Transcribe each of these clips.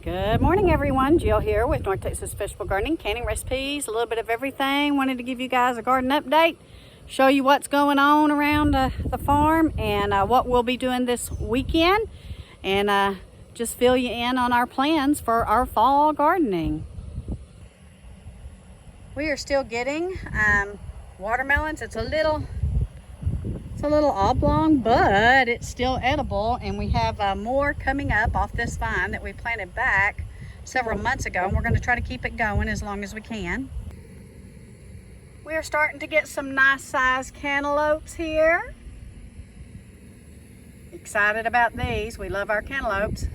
Good morning, everyone. Jill here with North Texas Vegetable Gardening, canning recipes, a little bit of everything. Wanted to give you guys a garden update, show you what's going on around the farm and what we'll be doing this weekend, and just fill you in on our plans for our fall gardening. We are still getting watermelons. It's a little oblong, but it's still edible, and we have more coming up off this vine that we planted back several months ago, and we're going to try to keep it going as long as we can. We are starting to get some nice sized cantaloupes here. Excited about these. We love our cantaloupes.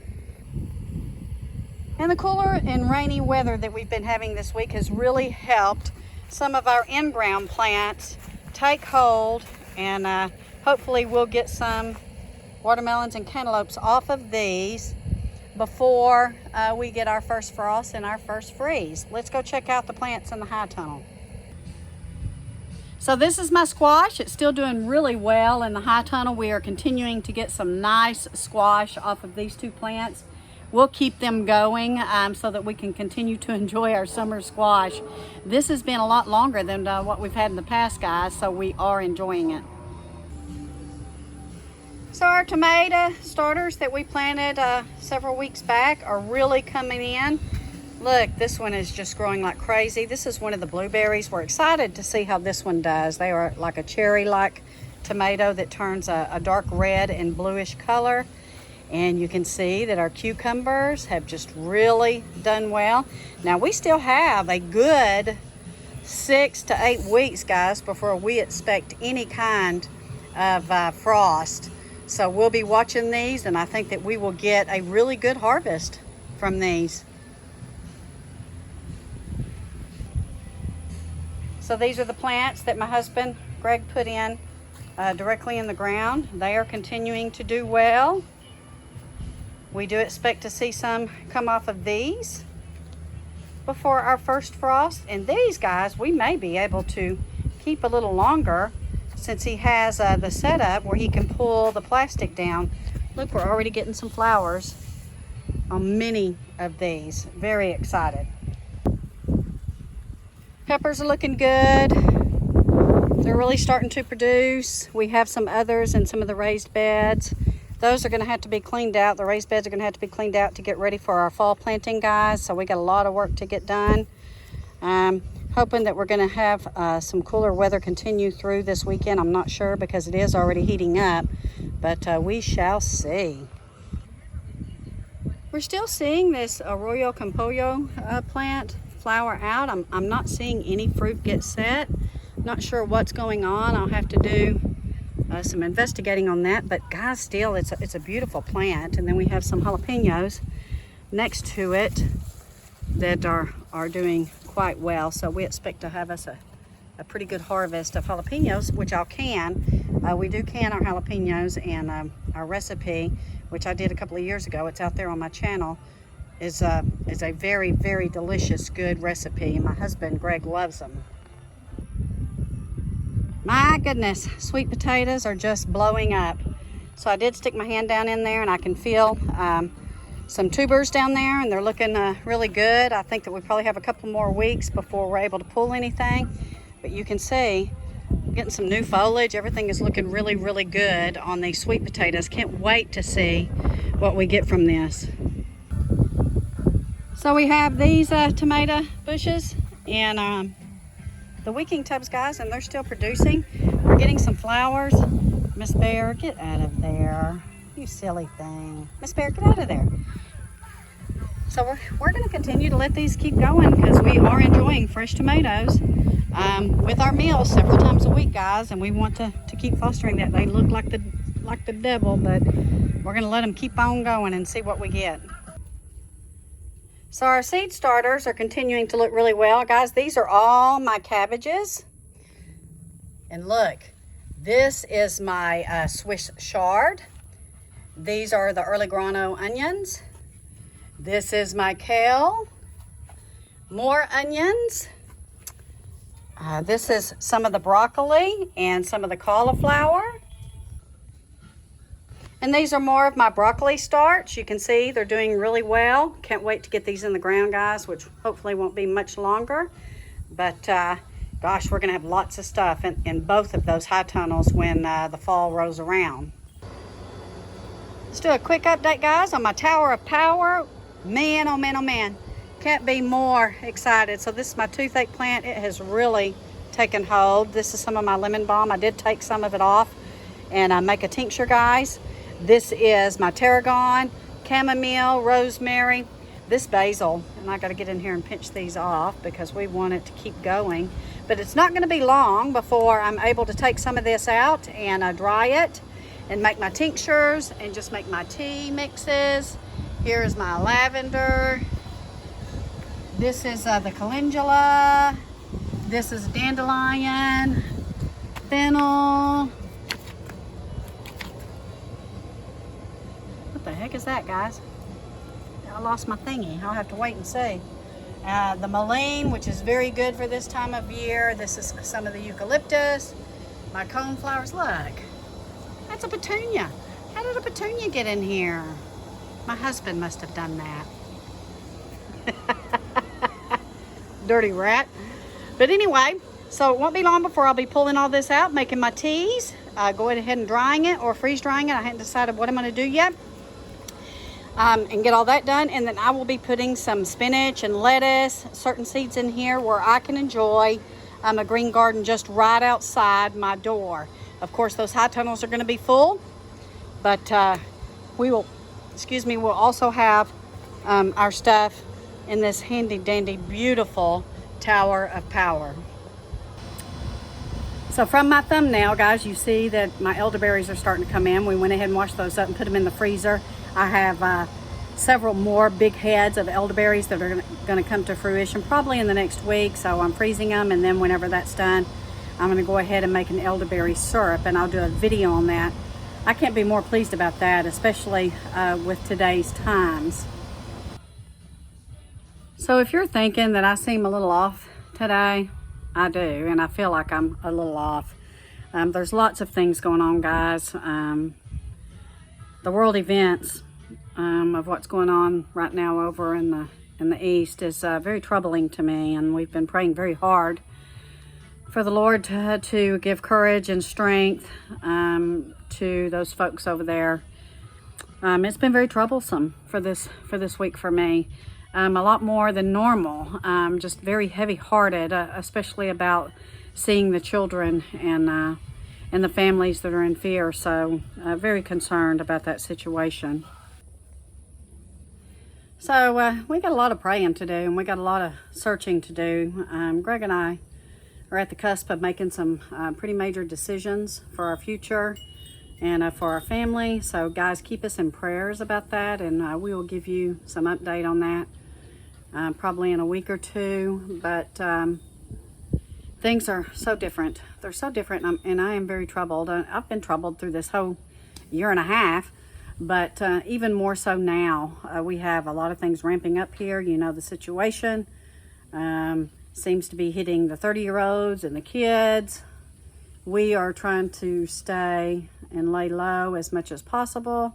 And the cooler and rainy weather that we've been having this week has really helped some of our in-ground plants take hold, and hopefully we'll get some watermelons and cantaloupes off of these before we get our first frost and our first freeze. Let's go check out the plants in the high tunnel. So this is my squash. It's still doing really well in the high tunnel. We are continuing to get some nice squash off of these two plants. We'll keep them going so that we can continue to enjoy our summer squash. This has been a lot longer than what we've had in the past, guys, so we are enjoying it. So our tomato starters that we planted several weeks back are really coming in. Look, this one is just growing like crazy. This is one of the blueberries. We're excited to see how this one does. They are like a cherry-like tomato that turns a dark red and bluish color. And you can see that our cucumbers have just really done well. Now we still have a good 6 to 8 weeks, guys, before we expect any kind of frost. So we'll be watching these, and I think that we will get a really good harvest from these. So these are the plants that my husband, Greg, put in directly in the ground. They are continuing to do well. We do expect to see some come off of these before our first frost. And these guys, we may be able to keep a little longer since he has the setup where he can pull the plastic down. Look, we're already getting some flowers on many of these. Very excited. Peppers are looking good. They're really starting to produce. We have some others in some of the raised beds. Those are going to have to be cleaned out. The raised beds are going to have to be cleaned out to get ready for our fall planting, guys. So we got a lot of work to get done. Hoping that we're going to have some cooler weather continue through this weekend. I'm not sure because it is already heating up, but we shall see. We're still seeing this Arroyo Campollo plant flower out. I'm not seeing any fruit get set. Not sure what's going on. I'll have to do some investigating on that, but guys, still it's a beautiful plant. And then we have some jalapenos next to it that are doing quite well, so we expect to have us a pretty good harvest of jalapenos, which I'll can. We do can our jalapenos, and our recipe, which I did a couple of years ago, it's out there on my channel, is a very, very delicious, good recipe, and my husband Greg loves them. My goodness, sweet potatoes are just blowing up. So I did stick my hand down in there, and I can feel some tubers down there, and they're looking really good. I think that we probably have a couple more weeks before we're able to pull anything. But you can see, we're getting some new foliage. Everything is looking really, really good on these sweet potatoes. Can't wait to see what we get from this. So we have these tomato bushes and the wicking tubs, guys, and they're still producing. We're getting some flowers. Miss Bear, get out of there. You silly thing. Miss Bear, get out of there. So we're going to continue to let these keep going because we are enjoying fresh tomatoes with our meals several times a week, guys, and we want to keep fostering that. They look like the devil, but we're going to let them keep on going and see what we get. So our seed starters are continuing to look really well. Guys, these are all my cabbages. And look, this is my Swiss chard. These are the early grano onions. This is my kale. More onions. This is some of the broccoli and some of the cauliflower. And these are more of my broccoli starts. You can see they're doing really well. Can't wait to get these in the ground, guys, which hopefully won't be much longer. But gosh, we're gonna have lots of stuff in both of those high tunnels when the fall rolls around. Let's do a quick update, guys, on my Tower of Power. Man, oh man, oh man. Can't be more excited. So this is my toothache plant. It has really taken hold. This is some of my lemon balm. I did take some of it off and make a tincture, guys. This is my tarragon, chamomile, rosemary, this basil, and I got to get in here and pinch these off because we want it to keep going. But it's not going to be long before I'm able to take some of this out and dry it and make my tinctures and just make my tea mixes. Here is my lavender. This is the calendula. This is dandelion, fennel. What the heck is that, guys? I lost my thingy. I'll have to wait and see. The mullein, which is very good for this time of year. This is some of the eucalyptus. My coneflowers, look. That's a petunia. How did a petunia get in here? My husband must have done that. Dirty rat. But anyway, so it won't be long before I'll be pulling all this out, making my teas, going ahead and drying it or freeze drying it. I haven't decided what I'm going to do yet. And get all that done, and then I will be putting some spinach and lettuce, certain seeds in here where I can enjoy a green garden just right outside my door. Of course, those high tunnels are going to be full, but we'll also have our stuff in this handy dandy beautiful Tower of Power. So from my thumbnail, guys, you see that my elderberries are starting to come in. We went ahead and washed those up and put them in the freezer. I have several more big heads of elderberries that are going to come to fruition probably in the next week. So I'm freezing them, and then whenever that's done, I'm going to go ahead and make an elderberry syrup, and I'll do a video on that. I can't be more pleased about that, especially with today's times. So if you're thinking that I seem a little off today, I do, and I feel like I'm a little off. There's lots of things going on, guys. The world events of what's going on right now over in the east is very troubling to me, and we've been praying very hard for the Lord to give courage and strength to those folks over there. It's been very troublesome for this week for me, a lot more than normal. Just very heavy-hearted, especially about seeing the children and the families that are in fear. So very concerned about that situation. So we got a lot of praying to do, and we got a lot of searching to do. Greg and I are at the cusp of making some pretty major decisions for our future and for our family. So guys, keep us in prayers about that, and we will give you some update on that probably in a week or two. But things are so different. They're so different, and I am very troubled. I've been troubled through this whole year and a half, but even more so now. We have a lot of things ramping up here. You know, the situation seems to be hitting the 30-year-olds and the kids. We are trying to stay and lay low as much as possible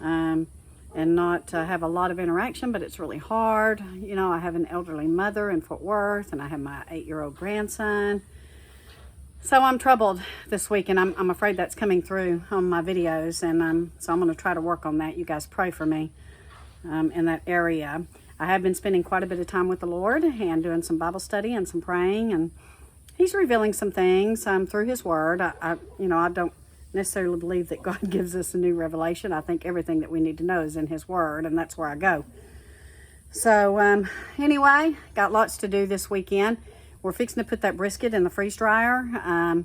and not have a lot of interaction, but it's really hard. You know, I have an elderly mother in Fort Worth, and I have my 8-year-old grandson. So I'm troubled this week, and I'm afraid that's coming through on my videos, and so I'm going to try to work on that. You guys pray for me in that area. I have been spending quite a bit of time with the Lord and doing some Bible study and some praying, and He's revealing some things through His Word. I don't necessarily believe that God gives us a new revelation. I think everything that we need to know is in His Word, and that's where I go. So anyway, got lots to do this weekend. We're fixing to put that brisket in the freeze dryer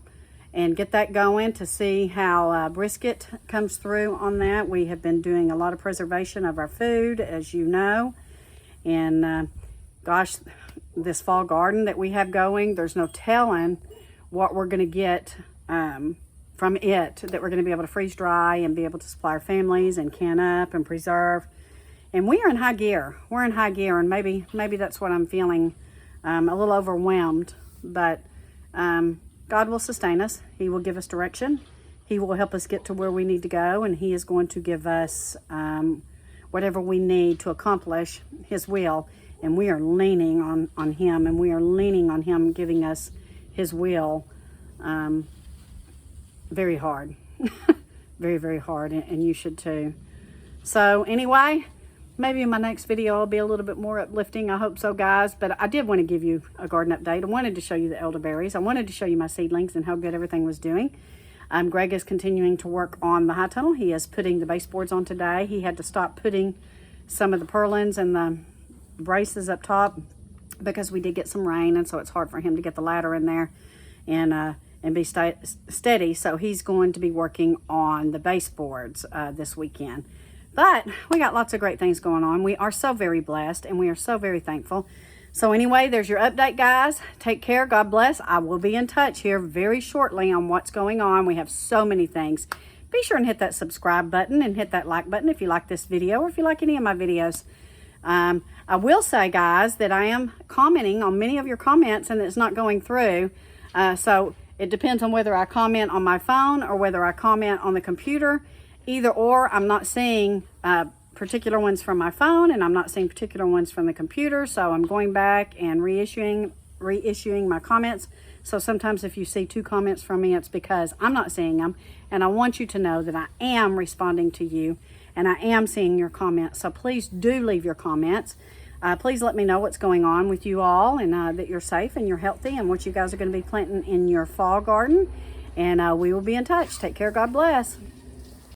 and get that going to see how brisket comes through on that. We have been doing a lot of preservation of our food, as you know. And gosh, this fall garden that we have going, there's no telling what we're going to get from it that we're going to be able to freeze dry and be able to supply our families and can up and preserve. And we are in high gear. We're in high gear, and maybe that's what I'm feeling, a little overwhelmed. But God will sustain us. He will give us direction. He will help us get to where we need to go, and he is going to give us whatever we need to accomplish his will. And we are leaning on him, and we are leaning on him giving us his will very hard. Very, very hard, and you should too. So anyway, maybe in my next video I'll be a little bit more uplifting. I hope so, guys. But I did want to give you a garden update. I wanted to show you the elderberries. I wanted to show you my seedlings and how good everything was doing. Greg is continuing to work on the high tunnel. He is putting the baseboards on today. He had to stop putting some of the purlins and the braces up top because we did get some rain, and so it's hard for him to get the ladder in there and be steady. So he's going to be working on the baseboards this weekend. But we got lots of great things going on. We are so very blessed, and we are so very thankful. So anyway, there's your update, guys. Take care. God bless. I will be in touch here very shortly on what's going on. We have so many things. Be sure and hit that subscribe button and hit that like button if you like this video or if you like any of my videos. I will say, guys, that I am commenting on many of your comments and it's not going through. So it depends on whether I comment on my phone or whether I comment on the computer. Either or, I'm not seeing particular ones from my phone, and I'm not seeing particular ones from the computer. So I'm going back and reissuing my comments. So sometimes if you see 2 comments from me, it's because I'm not seeing them. And I want you to know that I am responding to you, and I am seeing your comments. So please do leave your comments. Please let me know what's going on with you all, and that you're safe and you're healthy, and what you guys are going to be planting in your fall garden. And we will be in touch. Take care. God bless.